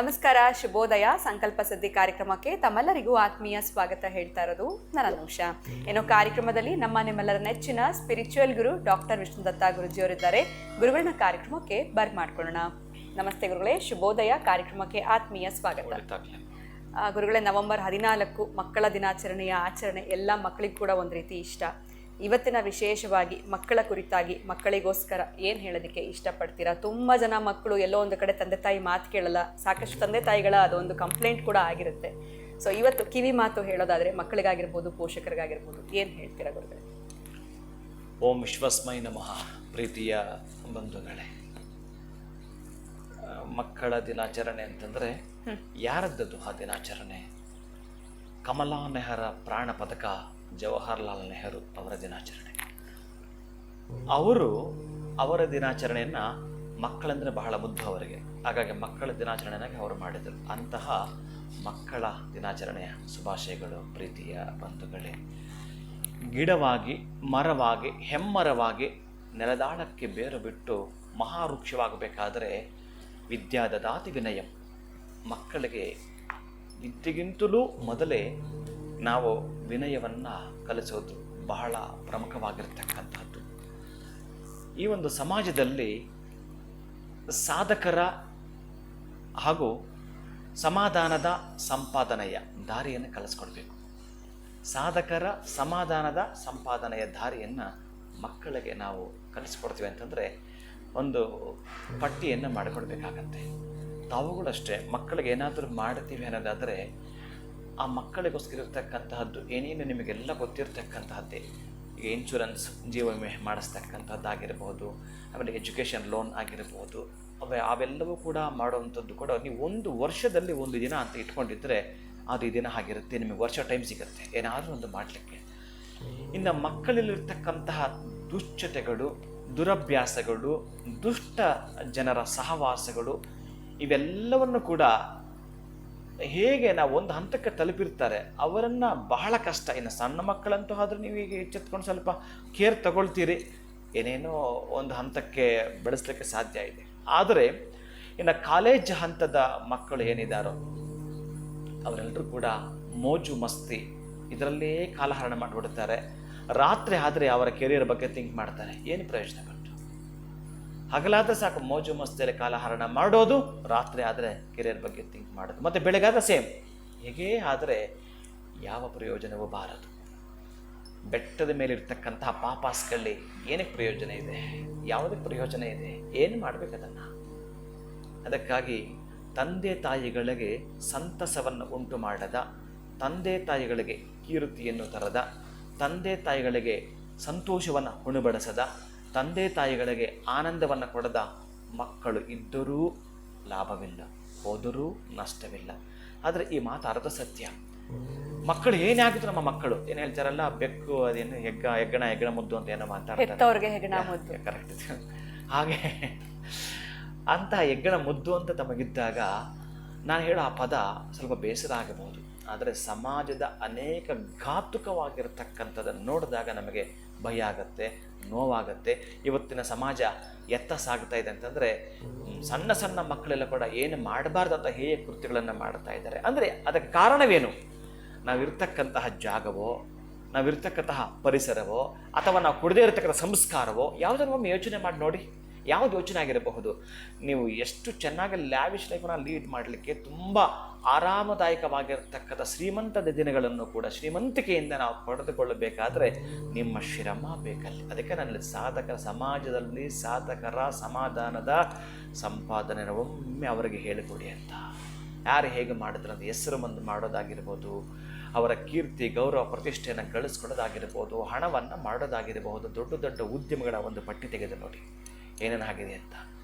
ನಮಸ್ಕಾರ, ಶುಭೋದಯ. ಸಂಕಲ್ಪ ಸಿದ್ಧಿ ಕಾರ್ಯಕ್ರಮಕ್ಕೆ ತಮ್ಮೆಲ್ಲರಿಗೂ ಆತ್ಮೀಯ ಸ್ವಾಗತ ಹೇಳ್ತಾ ಇರೋದು ನನ್ನ ಅನುಷ. ಏನೋ ಕಾರ್ಯಕ್ರಮದಲ್ಲಿ ನಿಮ್ಮೆಲ್ಲರ ನೆಚ್ಚಿನ ಸ್ಪಿರಿಚುವಲ್ ಗುರು ಡಾಕ್ಟರ್ ವಿಷ್ಣುದತ್ತ ಗುರುಜಿಯವರಿದ್ದಾರೆ. ಗುರುಗಳನ್ನ ಕಾರ್ಯಕ್ರಮಕ್ಕೆ ಮಾಡ್ಕೊಳ್ಳೋಣ. ನಮಸ್ತೆ ಗುರುಗಳೇ, ಶುಭೋದಯ. ಕಾರ್ಯಕ್ರಮಕ್ಕೆ ಆತ್ಮೀಯ ಸ್ವಾಗತ. ಗುರುಗಳೇ, ನವೆಂಬರ್ 14 ಮಕ್ಕಳ ದಿನಾಚರಣೆಯ ಆಚರಣೆ ಎಲ್ಲ ಮಕ್ಕಳಿಗೂ ಕೂಡ ಒಂದು ರೀತಿ ಇಷ್ಟ. ಇವತ್ತಿನ ವಿಶೇಷವಾಗಿ ಮಕ್ಕಳ ಕುರಿತಾಗಿ, ಮಕ್ಕಳಿಗೋಸ್ಕರ ಏನು ಹೇಳೋದಕ್ಕೆ ಇಷ್ಟಪಡ್ತೀರಾ? ತುಂಬ ಜನ ಮಕ್ಕಳು ಎಲ್ಲೋ ಒಂದು ಕಡೆ ತಂದೆ ತಾಯಿ ಮಾತು ಕೇಳಲ್ಲ. ಸಾಕಷ್ಟು ತಂದೆ ತಾಯಿಗಳ ಅದೊಂದು ಕಂಪ್ಲೇಂಟ್ ಕೂಡ ಆಗಿರುತ್ತೆ. ಸೊ ಇವತ್ತು ಕಿವಿ ಮಾತು ಹೇಳೋದಾದರೆ ಮಕ್ಕಳಿಗಾಗಿರ್ಬೋದು, ಪೋಷಕರಿಗಾಗಿರ್ಬೋದು, ಏನು ಹೇಳ್ತೀರಾ ಗುರುಗಳೇ? ಓಂ ವಿಶ್ವಸ್ಮೈ ನಮಃ. ಪ್ರೀತಿಯ ಬಂಧುಗಳೇ, ಮಕ್ಕಳ ದಿನಾಚರಣೆ ಅಂತಂದರೆ ಯಾರದ್ದದು ಆ ದಿನಾಚರಣೆ? ಕಮಲಾ ನೆಹರ ಪ್ರಾಣ ಪದಕ ಜವಾಹರ್ಲಾಲ್ ನೆಹರು ಅವರ ದಿನಾಚರಣೆ. ಅವರ ದಿನಾಚರಣೆಯನ್ನು ಮಕ್ಕಳಂದರೆ ಬಹಳ ಮುದ್ದು ಅವರಿಗೆ. ಹಾಗಾಗಿ ಮಕ್ಕಳ ದಿನಾಚರಣೆಯಾಗಿ ಅವರು ಮಾಡಿದರು. ಅಂತಹ ಮಕ್ಕಳ ದಿನಾಚರಣೆಯ ಶುಭಾಶಯಗಳು ಪ್ರೀತಿಯ ಬಂಧುಗಳೇ. ಗಿಡವಾಗಿ, ಮರವಾಗಿ, ಹೆಮ್ಮರವಾಗಿ ನೆಲದಾಳಕ್ಕೆ ಬೇರು ಬಿಟ್ಟು ಮಹಾವೃಕ್ಷವಾಗಬೇಕಾದರೆ ವಿದ್ಯಾದದಾತಿ ವಿನಯಂ. ಮಕ್ಕಳಿಗೆ ವಿದ್ಯೆಗಿಂತಲೂ ಮೊದಲೇ ನಾವು ವಿನಯವನ್ನು ಕಲಿಸೋದು ಬಹಳ ಪ್ರಮುಖವಾಗಿರ್ತಕ್ಕಂಥದ್ದು. ಈ ಒಂದು ಸಮಾಜದಲ್ಲಿ ಸಾಧಕರ ಹಾಗೂ ಸಮಾಧಾನದ ಸಂಪಾದನೆಯ ದಾರಿಯನ್ನು ಕಲಿಸ್ಕೊಡ್ಬೇಕು. ಸಾಧಕರ ಸಮಾಧಾನದ ಸಂಪಾದನೆಯ ದಾರಿಯನ್ನು ಮಕ್ಕಳಿಗೆ ನಾವು ಕಲಿಸ್ಕೊಡ್ತೀವಿ ಅಂತಂದರೆ ಒಂದು ಪಟ್ಟಿಯನ್ನು ಮಾಡಿಕೊಡ್ಬೇಕಾಗತ್ತೆ. ತಾವುಗಳಷ್ಟೇ ಮಕ್ಕಳಿಗೆ ಏನಾದರೂ ಮಾಡ್ತೀವಿ ಅನ್ನೋದಾದರೆ ಆ ಮಕ್ಕಳಿಗೋಸ್ಕರ ಇರ್ತಕ್ಕಂತಹದ್ದು ಏನೇನು ನಿಮಗೆಲ್ಲ ಗೊತ್ತಿರ್ತಕ್ಕಂತಹದ್ದೇ. ಈಗ ಇನ್ಶೂರೆನ್ಸ್, ಜೀವ ವಿಮೆ ಮಾಡಿಸ್ತಕ್ಕಂಥದ್ದಾಗಿರ್ಬೋದು, ಆಮೇಲೆ ಎಜುಕೇಷನ್ ಲೋನ್ ಆಗಿರ್ಬೋದು, ಅವೆಲ್ಲವೂ ಕೂಡ ಮಾಡುವಂಥದ್ದು ಕೂಡ ನೀವು ಒಂದು ವರ್ಷದಲ್ಲಿ ಒಂದು ದಿನ ಅಂತ ಇಟ್ಕೊಂಡಿದ್ದರೆ ಅದು ಈ ದಿನ ಆಗಿರುತ್ತೆ. ನಿಮಗೆ ವರ್ಷ ಟೈಮ್ ಸಿಗುತ್ತೆ ಏನಾದರೂ ಒಂದು ಮಾಡಲಿಕ್ಕೆ. ಇನ್ನು ಮಕ್ಕಳಲ್ಲಿರ್ತಕ್ಕಂತಹ ದುಶ್ಚಟಗಳು, ದುರಭ್ಯಾಸಗಳು, ದುಷ್ಟ ಜನರ ಸಹವಾಸಗಳು, ಇವೆಲ್ಲವನ್ನು ಕೂಡ ಹೇಗೆ ನಾವು ಒಂದು ಹಂತಕ್ಕೆ ತಲುಪಿರ್ತಾರೆ ಅವರನ್ನು ಬಹಳ ಕಷ್ಟ. ಇನ್ನು ಸಣ್ಣ ಮಕ್ಕಳಂತೂ ಆದರೂ ನೀವು ಈಗ ಎಚ್ಚೆತ್ಕೊಂಡು ಸ್ವಲ್ಪ ಕೇರ್ ತಗೊಳ್ತೀರಿ, ಏನೇನೋ ಒಂದು ಹಂತಕ್ಕೆ ಬೆಳೆಸಲಿಕ್ಕೆ ಸಾಧ್ಯ ಇದೆ. ಆದರೆ ಇನ್ನು ಕಾಲೇಜ್ ಹಂತದ ಮಕ್ಕಳು ಏನಿದ್ದಾರೋ ಅವರೆಲ್ಲರೂ ಕೂಡ ಮೋಜು ಮಸ್ತಿ ಇದರಲ್ಲೇ ಕಾಲಹರಣ ಮಾಡಿಬಿಡ್ತಾರೆ. ರಾತ್ರಿ ಆದರೆ ಅವರ ಕೆರಿಯರ್ ಬಗ್ಗೆ ಥಿಂಕ್ ಮಾಡ್ತಾರೆ. ಏನು ಪ್ರಯೋಜನ ಬಂತು? ಹಗಲಾದ ಸಾಕು ಮೋಜು ಮಸ್ತಿಯಲ್ಲಿ ಕಾಲಹರಣ ಮಾಡೋದು, ರಾತ್ರಿ ಆದರೆ ಕೆರಿಯರ್ ಬಗ್ಗೆ ಥಿಂಕ್ ಮಾಡೋದು, ಮತ್ತು ಬೆಳಗಾದ ಸೇಮ್. ಹೇಗೇ ಆದರೆ ಯಾವ ಪ್ರಯೋಜನವೂ ಬಾರದು. ಬೆಟ್ಟದ ಮೇಲೆ ಇರ್ತಕ್ಕಂತಹ ಪಾಪಾಸ್ಗಳಲ್ಲಿ ಏನಕ್ಕೆ ಪ್ರಯೋಜನ ಇದೆ? ಯಾವುದಕ್ಕೆ ಪ್ರಯೋಜನ ಇದೆ? ಏನು ಮಾಡಬೇಕು ಅದನ್ನು? ಅದಕ್ಕಾಗಿ ತಂದೆ ತಾಯಿಗಳಿಗೆ ಸಂತಸವನ್ನು ಉಂಟು ಮಾಡದ, ತಂದೆ ತಾಯಿಗಳಿಗೆ ಕೀರ್ತಿಯನ್ನು ತರದ, ತಂದೆ ತಾಯಿಗಳಿಗೆ ಸಂತೋಷವನ್ನು ಉಣಬಡಿಸದ, ತಂದೆ ತಾಯಿಗಳಿಗೆ ಆನಂದವನ್ನು ಕೊಡದ ಮಕ್ಕಳು ಇದ್ದರೂ ಲಾಭವಿಲ್ಲ, ಹೋದರೂ ನಷ್ಟವಿಲ್ಲ. ಆದರೆ ಈ ಮಾತು ಅರ್ಧ ಸತ್ಯ. ಮಕ್ಕಳು ಏನೇ ಆಗಿದ್ರು, ನಮ್ಮ ಮಕ್ಕಳು ಏನು ಹೇಳ್ತಾರಲ್ಲ, ಬೆಕ್ಕು ಅದೇನು ಹೆಗ್ಗಣ ಮುದ್ದು ಅಂತ ಏನೋ ಮಾತಾಡ್ತಾರೆ. ಕರೆಕ್ಟ್. ಹಾಗೆ ಅಂತಹ ಹೆಗ್ಗಣ ಮುದ್ದು ಅಂತ ತಮಗಿದ್ದಾಗ ನಾನು ಹೇಳೋ ಆ ಪದ ಸ್ವಲ್ಪ ಬೇಸರ ಆಗಬಹುದು. ಆದರೆ ಸಮಾಜದ ಅನೇಕ ಘಾತುಕವಾಗಿರ್ತಕ್ಕಂಥದ್ದನ್ನು ನೋಡಿದಾಗ ನಮಗೆ ಭಯ ಆಗತ್ತೆ, ನೋವಾಗತ್ತೆ. ಇವತ್ತಿನ ಸಮಾಜ ಎತ್ತ ಸಾಗ್ತಾ ಇದೆ ಅಂತಂದರೆ ಸಣ್ಣ ಸಣ್ಣ ಮಕ್ಕಳೆಲ್ಲ ಕೂಡ ಏನು ಮಾಡಬಾರ್ದಂಥ ಹೇಯ ಕೃತ್ಯಗಳನ್ನು ಮಾಡ್ತಾ ಇದ್ದಾರೆ. ಅಂದರೆ ಅದಕ್ಕೆ ಕಾರಣವೇನು? ನಾವಿರ್ತಕ್ಕಂತಹ ಜಾಗವೋ, ನಾವಿರ್ತಕ್ಕಂತಹ ಪರಿಸರವೋ, ಅಥವಾ ನಾವು ಕೊಡದೇ ಇರತಕ್ಕಂಥ ಸಂಸ್ಕಾರವೋ, ಯಾವುದನ್ನು ಒಮ್ಮೆ ಯೋಚನೆ ಮಾಡಿ ನೋಡಿ. ಯಾವುದು ಯೋಚನೆ ಆಗಿರಬಹುದು? ನೀವು ಎಷ್ಟು ಚೆನ್ನಾಗಿ ಲ್ಯಾವಿಶ್ ಲೈಫನ್ನು ಲೀಡ್ ಮಾಡಲಿಕ್ಕೆ ತುಂಬ ಆರಾಮದಾಯಕವಾಗಿರ್ತಕ್ಕಂಥ ಶ್ರೀಮಂತದ ದಿನಗಳನ್ನು ಕೂಡ ಶ್ರೀಮಂತಿಕೆಯಿಂದ ನಾವು ಪಡೆದುಕೊಳ್ಳಬೇಕಾದ್ರೆ ನಿಮ್ಮ ಶ್ರಮ ಬೇಕಲ್ಲಿ. ಅದಕ್ಕೆ ನನ್ನಲ್ಲಿ ಸಮಾಜದಲ್ಲಿ ಸಾಧಕರ ಸಮಾಧಾನದ ಸಂಪಾದನೆ ಒಮ್ಮೆ ಅವರಿಗೆ ಹೇಳಿಕೊಡಿ ಅಂತ. ಯಾರು ಹೇಗೆ ಮಾಡಿದ್ರು ಅಂತ ಹೆಸರು ಮಂದು ಮಾಡೋದಾಗಿರ್ಬೋದು, ಅವರ ಕೀರ್ತಿ ಗೌರವ ಪ್ರತಿಷ್ಠೆಯನ್ನು ಗಳಿಸ್ಕೊಳ್ಳೋದಾಗಿರ್ಬೋದು, ಹಣವನ್ನು ಮಾಡೋದಾಗಿರಬಹುದು, ದೊಡ್ಡ ದೊಡ್ಡ ಉದ್ಯಮಗಳ ಒಂದು ಪಟ್ಟಿ ತೆಗೆದು ನೋಡಿ ಏನೇನಾಗಿದೆ ಅಂತ.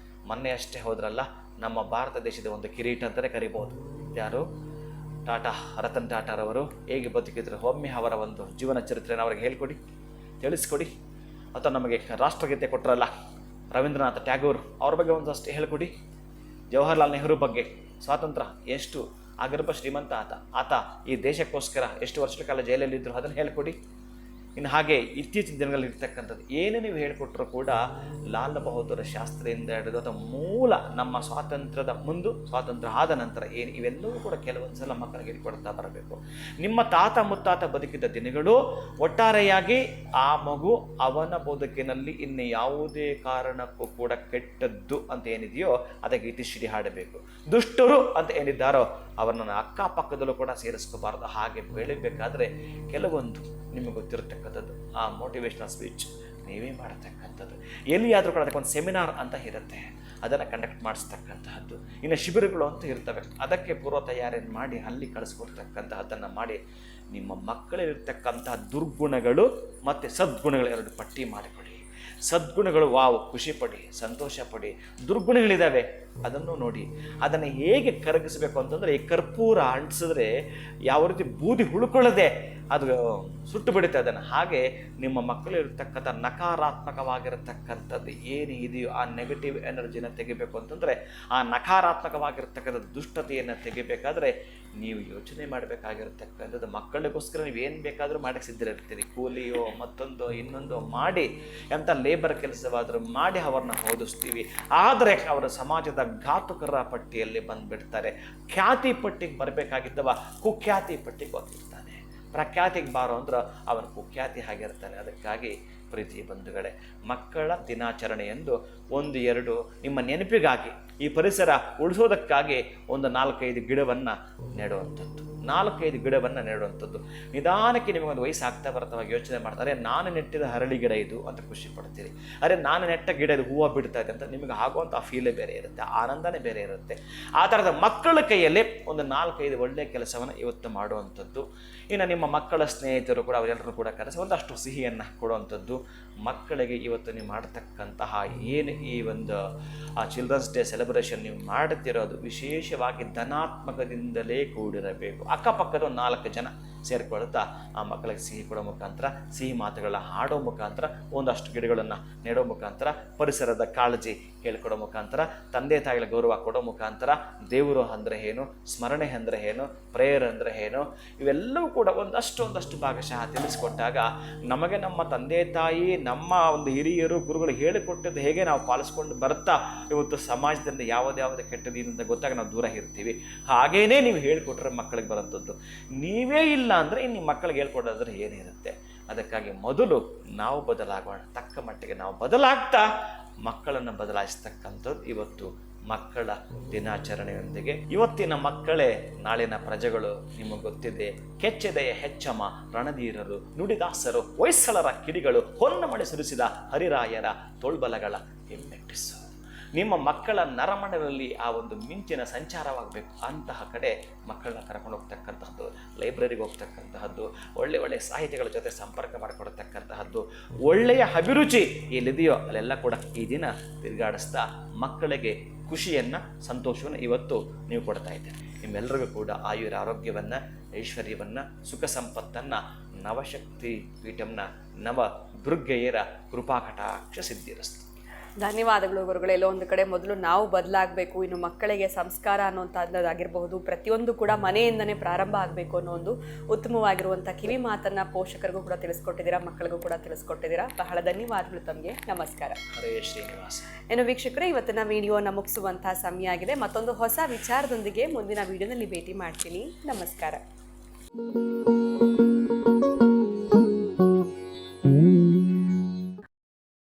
ಮೊನ್ನೆ ಅಷ್ಟೇ ಹೋದ್ರಲ್ಲ, ನಮ್ಮ ಭಾರತ ದೇಶದ ಒಂದು ಕಿರೀಟ ಅಂತಲೇ ಕರಿಬೋದು. ಯಾರು? ಟಾಟಾ, ರತನ್ ಟಾಟಾರವರು ಹೇಗೆ ಬದುಕಿದ್ರು, ಒಮ್ಮೆ ಅವರ ಒಂದು ಜೀವನ ಚರಿತ್ರೆಯನ್ನು ಅವ್ರಿಗೆ ಹೇಳ್ಕೊಡಿ, ತಿಳಿಸ್ಕೊಡಿ. ಅಥವಾ ನಮಗೆ ರಾಷ್ಟ್ರಗೀತೆ ಕೊಟ್ಟರಲ್ಲ ರವೀಂದ್ರನಾಥ ಟ್ಯಾಗೋರ್, ಅವ್ರ ಬಗ್ಗೆ ಒಂದಷ್ಟು ಹೇಳ್ಕೊಡಿ. ಜವಾಹರ್ಲಾಲ್ ನೆಹರು ಬಗ್ಗೆ, ಸ್ವಾತಂತ್ರ್ಯ ಎಷ್ಟು ಆಗರ್ಭ ಶ್ರೀಮಂತ ಆತ ಈ ದೇಶಕ್ಕೋಸ್ಕರ ಎಷ್ಟು ವರ್ಷಗಳ ಕಾಲ ಜೈಲಲ್ಲಿದ್ದರು ಅದನ್ನು ಹೇಳ್ಕೊಡಿ. ಇನ್ನು ಹಾಗೆ ಇತ್ತೀಚಿನ ದಿನಗಳಲ್ಲಿ ಇರ್ತಕ್ಕಂಥದ್ದು ಏನೇ ನೀವು ಹೇಳಿಕೊಟ್ರೂ ಕೂಡ ಲಾಲ್ ಬಹದ್ದೂರ್ ಶಾಸ್ತ್ರಿಯಿಂದ ಹಿಡಿದು ಅಥವಾ ಮೂಲ ನಮ್ಮ ಸ್ವಾತಂತ್ರ್ಯದ ಸ್ವಾತಂತ್ರ್ಯ ಆದ ನಂತರ ಏನು ಇವೆಲ್ಲವೂ ಕೂಡ ಕೆಲವೊಂದು ಸಲ ಮಕ್ಕಳಿಗೆ ಹೇಳಿಕೊಡ್ತಾ ಬರಬೇಕು. ನಿಮ್ಮ ತಾತ ಮುತ್ತಾತ ಬದುಕಿದ ದಿನಗಳು ಒಟ್ಟಾರೆಯಾಗಿ ಆ ಮಗು ಅವನ ಬದುಕಿನಲ್ಲಿ ಇನ್ನು ಯಾವುದೇ ಕಾರಣಕ್ಕೂ ಕೂಡ ಕೆಟ್ಟದ್ದು ಅಂತ ಏನಿದೆಯೋ ಅದಕ್ಕೆ ಇತಿಶ್ರೀ ಹಾಡಬೇಕು. ದುಷ್ಟರು ಅಂತ ಏನಿದ್ದಾರೋ ಅವರನ್ನು ಅಕ್ಕಪಕ್ಕದಲ್ಲೂ ಕೂಡ ಸೇರಿಸ್ಕೋಬಾರ್ದು. ಹಾಗೆ ಬೆಳಿಬೇಕಾದ್ರೆ ಕೆಲವೊಂದು ನಿಮಗೆ ಗೊತ್ತಿರತಕ್ಕಂಥದ್ದು ಆ ಮೋಟಿವೇಶ್ನಲ್ ಸ್ಪೀಚ್ ನೀವೇ ಮಾಡತಕ್ಕಂಥದ್ದು. ಎಲ್ಲಿಯಾದರೂ ಕೂಡ ಅದಕ್ಕೊಂದು ಸೆಮಿನಾರ್ ಅಂತ ಇರುತ್ತೆ, ಅದನ್ನು ಕಂಡಕ್ಟ್ ಮಾಡಿಸ್ತಕ್ಕಂತಹದ್ದು. ಇನ್ನು ಶಿಬಿರಗಳು ಅಂತ ಇರ್ತವೆ, ಅದಕ್ಕೆ ಪೂರ್ವ ತಯಾರಿಯನ್ನು ಮಾಡಿ ಅಲ್ಲಿ ಕಳಿಸ್ಕೊಡ್ತಕ್ಕಂತಹದ್ದನ್ನು ಮಾಡಿ ನಿಮ್ಮ ಮಕ್ಕಳಲ್ಲಿರ್ತಕ್ಕಂತಹ ದುರ್ಗುಣಗಳು ಮತ್ತು ಸದ್ಗುಣಗಳು ಎರಡು ಪಟ್ಟಿ ಮಾಡಿಕೊಡಿ. ಸದ್ಗುಣಗಳು ವಾವ್ ಖುಷಿ ಪಡಿ, ಸಂತೋಷ ಪಡಿ. ದುರ್ಗುಣಗಳಿದ್ದಾವೆ ಅದನ್ನು ನೋಡಿ. ಅದನ್ನು ಹೇಗೆ ಕರಗಿಸಬೇಕು ಅಂತಂದರೆ ಈ ಕರ್ಪೂರ ಅಂಟಿಸಿದ್ರೆ ಯಾವ ರೀತಿ ಬೂದಿ ಉಳ್ಕೊಳ್ಳದೆ ಅದು ಸುಟ್ಟು ಬಿಡುತ್ತೆ ಅದನ್ನು, ಹಾಗೆ ನಿಮ್ಮ ಮಕ್ಕಳು ಇರತಕ್ಕಂಥ ನಕಾರಾತ್ಮಕವಾಗಿರತಕ್ಕಂಥದ್ದು ಏನು ಇದೆಯೋ ಆ ನೆಗೆಟಿವ್ ಎನರ್ಜಿನ ತೆಗಿಬೇಕು ಅಂತಂದರೆ, ಆ ನಕಾರಾತ್ಮಕವಾಗಿರ್ತಕ್ಕಂಥ ದುಷ್ಟತೆಯನ್ನು ತೆಗಿಬೇಕಾದ್ರೆ ನೀವು ಯೋಚನೆ ಮಾಡಬೇಕಾಗಿರ್ತಕ್ಕಂಥದ್ದು ಮಕ್ಕಳಿಗೋಸ್ಕರ ನೀವು ಏನು ಬೇಕಾದರೂ ಮಾಡಕ್ಕೆ ಸಿದ್ಧರಿರ್ತೀರಿ. ಕೂಲಿಯೋ ಮತ್ತೊಂದು ಇನ್ನೊಂದು ಮಾಡಿ ಎಂಥ ಲೇಬರ್ ಕೆಲಸವಾದರೂ ಮಾಡಿ ಅವ್ರನ್ನ ಓದಿಸ್ತೀವಿ. ಆದರೆ ಅವರು ಸಮಾಜದ ಘಾತುಕರ ಪಟ್ಟಿಯಲ್ಲಿ ಬಂದುಬಿಡ್ತಾರೆ. ಖ್ಯಾತಿ ಪಟ್ಟಿಗೆ ಬರಬೇಕಾಗಿದ್ದವ ಕುಖ್ಯಾತಿ ಪಟ್ಟಿಗೆ ಹೋಗ್ತಿರ್ತಾನೆ. ಪ್ರಖ್ಯಾತಿಗೆ ಬಾರೋ ಅಂದ್ರೆ ಅವನ ಕುಖ್ಯಾತಿ ಆಗಿರ್ತಾನೆ. ಅದಕ್ಕಾಗಿ ಪ್ರೀತಿ ಬಂಧುಗಳೇ, ಮಕ್ಕಳ ದಿನಾಚರಣೆ ಎಂದು 1-2 ನಿಮ್ಮ ನೆನಪಿಗಾಗಿ ಈ ಪರಿಸರ ಉಳಿಸೋದಕ್ಕಾಗಿ ಒಂದು 4-5 ಗಿಡವನ್ನು ನೆಡುವಂಥದ್ದು. 4-5 ಗಿಡವನ್ನು ನೆಡುವಂಥದ್ದು. ನಿಧಾನಕ್ಕೆ ನಿಮಗೊಂದು ವಯಸ್ಸು ಆಗ್ತಾ ಬರ್ತಾವಾಗ ಯೋಚನೆ ಮಾಡ್ತಾರೆ, ನಾನು ನೆಟ್ಟಿದ ಹರಳಿ ಗಿಡ ಇದು ಅಂತ ಖುಷಿ ಪಡ್ತೀರಿ. ಅರೆ ನಾನು ನೆಟ್ಟ ಗಿಡ ಇದು ಹೂವು ಬಿಡ್ತಾ ಇದೆ ಅಂತ ನಿಮಗೆ ಆಗುವಂಥ ಆ ಫೀಲೇ ಬೇರೆ ಇರುತ್ತೆ, ಆನಂದನೇ ಬೇರೆ ಇರುತ್ತೆ. ಆ ಥರದ ಮಕ್ಕಳ ಕೈಯಲ್ಲಿ ಒಂದು 4-5 ಒಳ್ಳೆಯ ಕೆಲಸವನ್ನು ಇವತ್ತು ಮಾಡುವಂಥದ್ದು. ಇನ್ನು ನಿಮ್ಮ ಮಕ್ಕಳ ಸ್ನೇಹಿತರು ಕೂಡ ಅವರೆಲ್ಲರೂ ಕೂಡ ಕರೆಸಿ ಒಂದಷ್ಟು ಸಿಹಿಯನ್ನು ಕೊಡುವಂಥದ್ದು. ಮಕ್ಕಳಿಗೆ ಇವತ್ತು ನೀವು ಮಾಡತಕ್ಕಂತಹ ಏನು ಈ ಒಂದು ಚಿಲ್ಡ್ರನ್ಸ್ ಡೇ ಸೆಲೆಬ್ರೇಷನ್ ನೀವು ಮಾಡುತ್ತಿರೋದು ವಿಶೇಷವಾಗಿ ಧನಾತ್ಮಕದಿಂದಲೇ ಕೂಡಿರಬೇಕು. ಅಕ್ಕಪಕ್ಕದ ಒಂದು 4 ಜನ ಸೇರಿಕೊಳ್ತಾ ಆ ಮಕ್ಕಳಿಗೆ ಸಿಹಿ ಕೊಡೋ ಮುಖಾಂತರ, ಸಿಹಿ ಮಾತುಗಳ ಹಾಡೋ ಮುಖಾಂತರ, ಒಂದಷ್ಟು ಗಿಡಗಳನ್ನು ನೆಡೋ ಮುಖಾಂತರ, ಪರಿಸರದ ಕಾಳಜಿ ಹೇಳ್ಕೊಡೋ ಮುಖಾಂತರ, ತಂದೆ ತಾಯಿಗಳ ಗೌರವ ಕೊಡೋ ಮುಖಾಂತರ, ದೇವರು ಅಂದರೆ ಏನು, ಸ್ಮರಣೆ ಅಂದರೆ ಏನು, ಪ್ರೇಯರ್ ಅಂದರೆ ಏನು, ಇವೆಲ್ಲವೂ ಕೂಡ ಒಂದಷ್ಟು ಭಾಗಶಃ ತಿಳಿಸ್ಕೊಟ್ಟಾಗ ನಮಗೆ ನಮ್ಮ ತಂದೆ ತಾಯಿ ನಮ್ಮ ಒಂದು ಹಿರಿಯರು ಗುರುಗಳು ಹೇಳಿಕೊಟ್ಟಿದ್ದು ಹೇಗೆ ನಾವು ಪಾಲಿಸ್ಕೊಂಡು ಬರ್ತಾ ಇವತ್ತು ಸಮಾಜದಿಂದ ಯಾವುದೇ ಕೆಟ್ಟದಿಂದ ಗೊತ್ತಾಗ ನಾವು ದೂರ ಇರ್ತೀವಿ. ಹಾಗೇನೇ ನೀವು ಹೇಳಿಕೊಟ್ರೆ ಮಕ್ಕಳಿಗೆ ಬರೋಂಥದ್ದು. ನೀವೇ ಇಲ್ಲ ಅಂದರೆ ಇನ್ನು ಮಕ್ಕಳಿಗೆ ಹೇಳ್ಕೊಡೋದ್ರೆ ಏನಿರುತ್ತೆ. ಅದಕ್ಕಾಗಿ ಮೊದಲು ನಾವು ಬದಲಾಗೋಣ. ತಕ್ಕ ಮಟ್ಟಿಗೆ ನಾವು ಬದಲಾಗ್ತಾ ಮಕ್ಕಳನ್ನು ಬದಲಾಯಿಸ್ತಕ್ಕಂಥದ್ದು ಇವತ್ತು ಮಕ್ಕಳ ದಿನಾಚರಣೆಯೊಂದಿಗೆ. ಇವತ್ತಿನ ಮಕ್ಕಳೇ ನಾಳಿನ ಪ್ರಜೆಗಳು. ನಿಮಗೆ ಗೊತ್ತಿದೆ, ಕೆಚ್ಚೆದೆಯ ಹೆಚ್ಚಮ ರಣಧೀರರು, ನುಡಿದಾಸರು, ಹೊಯ್ಸಳರ ಕಿಡಿಗಳು, ಹೊನ್ನಮಳೆ ಸುರಿಸಿದ ಹರಿರಾಯರ ತೋಳ್ಬಲಗಳ ಹೆಮ್ಮೆಟ್ಟಿಸು. ನಿಮ್ಮ ಮಕ್ಕಳ ನರಮಣದಲ್ಲಿ ಆ ಒಂದು ಮಿಂಚಿನ ಸಂಚಾರವಾಗಬೇಕು. ಅಂತಹ ಕಡೆ ಮಕ್ಕಳನ್ನ ಕರ್ಕೊಂಡು ಹೋಗ್ತಕ್ಕಂತಹದ್ದು, ಲೈಬ್ರರಿಗೆ ಹೋಗ್ತಕ್ಕಂತಹದ್ದು, ಒಳ್ಳೆಯ ಸಾಹಿತಿಗಳ ಜೊತೆ ಸಂಪರ್ಕ ಮಾಡಿಕೊಡ್ತಕ್ಕಂತಹದ್ದು, ಒಳ್ಳೆಯ ಅಭಿರುಚಿ ಎಲ್ಲಿದೆಯೋ ಅಲ್ಲೆಲ್ಲ ಕೂಡ ಈ ದಿನ ತಿರುಗಾಡಿಸ್ತಾ ಮಕ್ಕಳಿಗೆ ಖುಷಿಯನ್ನು, ಸಂತೋಷವನ್ನು ಇವತ್ತು ನೀವು ಕೊಡ್ತಾ ಇದ್ದೀರಿ. ನಿಮ್ಮೆಲ್ಲರಿಗೂ ಕೂಡ ಆಯುರ ಆರೋಗ್ಯವನ್ನು, ಐಶ್ವರ್ಯವನ್ನು, ಸುಖ ಸಂಪತ್ತನ್ನು ನವಶಕ್ತಿ ಪೀಠಂನ ನವ ದುರ್ಗೆಯರ ಕೃಪಾಕಟಾಕ್ಷ ಸಿದ್ಧಿರಸ್ತು. ಧನ್ಯವಾದಗಳು ಗುರುಗಳೇ. ಎಲ್ಲೋ ಒಂದು ಕಡೆ ಮೊದಲು ನಾವು ಬದಲಾಗಬೇಕು, ಇನ್ನು ಮಕ್ಕಳಿಗೆ ಸಂಸ್ಕಾರ ಅನ್ನೋಂಥದ್ದಾಗಿರಬಹುದು, ಪ್ರತಿಯೊಂದು ಕೂಡ ಮನೆಯಿಂದನೇ ಪ್ರಾರಂಭ ಆಗಬೇಕು ಅನ್ನೋ ಒಂದು ಉತ್ತಮವಾಗಿರುವಂಥ ಕಿವಿ ಮಾತನ್ನು ಪೋಷಕರಿಗೂ ಕೂಡ ತಿಳಿಸ್ಕೊಟ್ಟಿದ್ದೀರಾ, ಮಕ್ಕಳಿಗೂ ಕೂಡ ತಿಳಿಸ್ಕೊಟ್ಟಿದ್ದೀರಾ. ಬಹಳ ಧನ್ಯವಾದಗಳು ತಮಗೆ. ನಮಸ್ಕಾರ. ಹರೇ ಶ್ರೀನಿವಾಸ. ಏನು ವೀಕ್ಷಕರೇ, ಇವತ್ತಿನ ವಿಡಿಯೋನ ಮುಗಿಸುವಂಥ ಸಮಯ ಆಗಿದೆ. ಮತ್ತೊಂದು ಹೊಸ ವಿಚಾರದೊಂದಿಗೆ ಮುಂದಿನ ವಿಡಿಯೋನಲ್ಲಿ ಭೇಟಿ ಮಾಡ್ತೀನಿ. ನಮಸ್ಕಾರ.